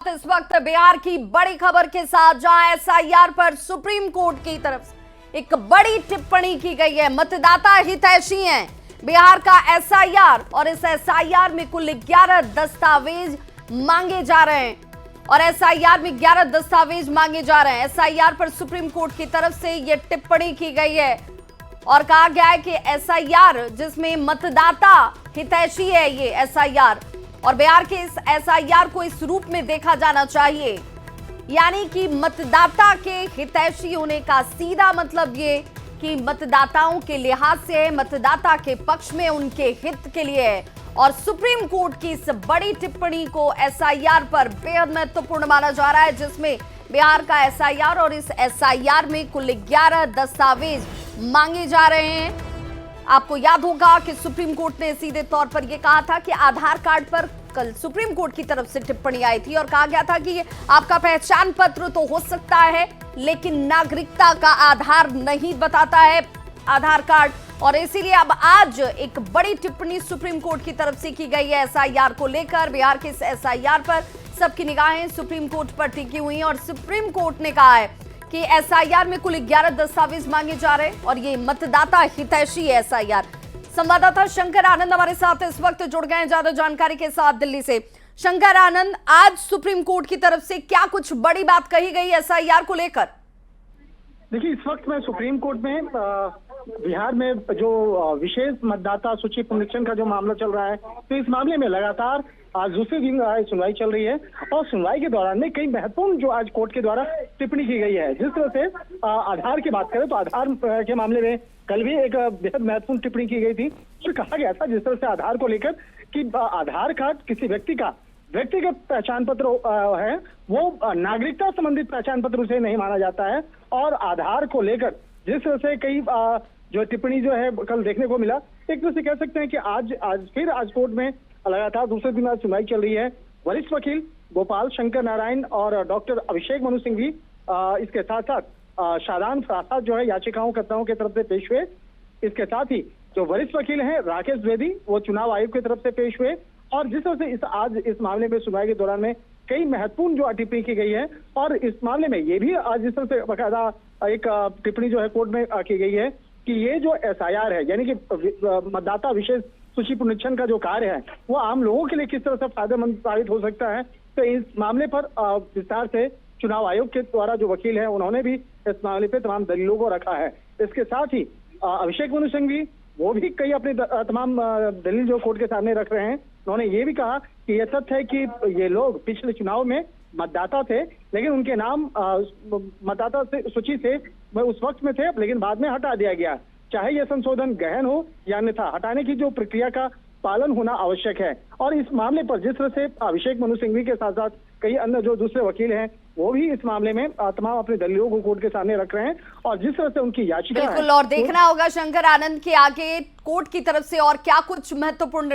इस वक्त बिहार की बड़ी खबर के साथ, जहां एसआईआर पर सुप्रीम कोर्ट की तरफ से एक बड़ी टिप्पणी की गई है। मतदाता हितैषी हैं बिहार का एसआईआर, और इस एसआईआर में कुल 11 दस्तावेज मांगे जा रहे हैं और एसआईआर में 11 दस्तावेज मांगे जा रहे हैं। एसआईआर पर सुप्रीम कोर्ट की तरफ से यह टिप्पणी की गई है और कहा गया है कि एसआईआर जिसमें मतदाता हितैषी है, ये एसआईआर, और बिहार के इस एसआईआर को इस रूप में देखा जाना चाहिए, यानी कि मतदाता के हितैषी होने का सीधा मतलब ये कि मतदाताओं के लिहाज से है, मतदाता के पक्ष में, उनके हित के लिए है। और सुप्रीम कोर्ट की इस बड़ी टिप्पणी को एसआईआर पर बेहद महत्वपूर्ण माना जा रहा है, जिसमें बिहार का एसआईआर और इस एसआईआर में कुल 11 दस्तावेज मांगे जा रहे हैं। आपको याद होगा कि सुप्रीम कोर्ट ने सीधे तौर पर यह कहा था कि आधार कार्ड पर कल सुप्रीम कोर्ट की तरफ से टिप्पणी आई थी और कहा गया था कि ये आपका पहचान पत्र तो हो सकता है, लेकिन नागरिकता का आधार नहीं बताता है आधार कार्ड। और इसीलिए अब आज एक बड़ी टिप्पणी सुप्रीम कोर्ट की तरफ से की गई है एसआईआर को लेकर। बिहार के इस एसआईआर पर सबकी निगाहें सुप्रीम कोर्ट पर टिकी हुई हैं और सुप्रीम कोर्ट ने कहा है कि एसआईआर में कुल 11 दस्तावेज मांगे जा रहे हैं और ये मतदाता हितैषी है एसआईआर। संवाददाता शंकर आनंद हमारे साथ इस वक्त जुड़ गए हैं ज्यादा जानकारी के साथ दिल्ली से। शंकर आनंद, आज सुप्रीम कोर्ट की तरफ से क्या कुछ बड़ी बात कही गई एसआईआर को लेकर? देखिए, इस वक्त मैं सुप्रीम कोर्ट में बिहार में जो विशेष मतदाता सूची पुनरीक्षण का जो मामला चल रहा है, तो इस मामले में लगातार आज दूसरे दिन सुनवाई चल रही है और सुनवाई के दौरान में कई महत्वपूर्ण जो आज कोर्ट के द्वारा टिप्पणी की गई है। जिस तरह से आधार की बात करें तो आधार के मामले में कल भी एक बेहद महत्वपूर्ण टिप्पणी की गई थी। तो कहा गया था जिस तरह से आधार को लेकर कि आधार कार्ड किसी व्यक्ति का व्यक्तिगत पहचान पत्र है, वो नागरिकता संबंधित पहचान पत्र उसे नहीं माना जाता है। और आधार को लेकर जिस तरह से कई जो टिप्पणी जो है कल देखने को मिला, एक तरह से कह सकते हैं कि आज कोर्ट में लगातार दूसरे दिन आज सुनवाई चल रही है। वरिष्ठ वकील गोपाल शंकर नारायण और डॉक्टर अभिषेक मनु सिंह भी इसके साथ साथ शादान फरासात जो है याचिकाओं की तरफ से पेश हुए। इसके साथ ही जो वरिष्ठ वकील हैं राकेश द्विवेदी, वो चुनाव आयोग की तरफ से पेश हुए। और जिस तरह से आज इस मामले में सुनवाई के दौरान में कई महत्वपूर्ण जो टिप्पणी की गई है, और इस मामले में ये भी आज जिस तरह से बाकायदा एक टिप्पणी जो है कोर्ट में की गई है कि ये जो एसआईआर है, यानी कि मतदाता विशेष सूची पुनरीक्षण का जो कार्य है, वो आम लोगों के लिए किस तरह से फायदेमंद साबित हो सकता है। तो इस मामले पर विस्तार से चुनाव आयोग के द्वारा जो वकील है, उन्होंने भी इस मामले पे तमाम दलीलों को रखा है। इसके साथ ही अभिषेक मनु सिंह भी वो भी कई अपने तमाम दलील जो कोर्ट के सामने रख रहे हैं। उन्होंने ये भी कहा कि यह तथ्य है कि ये लोग पिछले चुनाव में मतदाता थे, लेकिन उनके नाम मतदाता सूची से उस वक्त में थे, लेकिन बाद में हटा दिया गया। चाहे यह संशोधन गहन हो या अन्यथा, हटाने की जो प्रक्रिया का पालन होना आवश्यक है। और इस मामले पर जिस तरह से अभिषेक मनु सिंघवी के साथ साथ कई अन्य जो दूसरे वकील हैं, वो भी इस मामले में तमाम अपने दलीलों को कोर्ट के सामने रख रहे हैं। और जिस तरह से उनकी याचिका बिल्कुल, और देखना होगा शंकर आनंद के आगे कोर्ट की तरफ से और क्या कुछ महत्वपूर्ण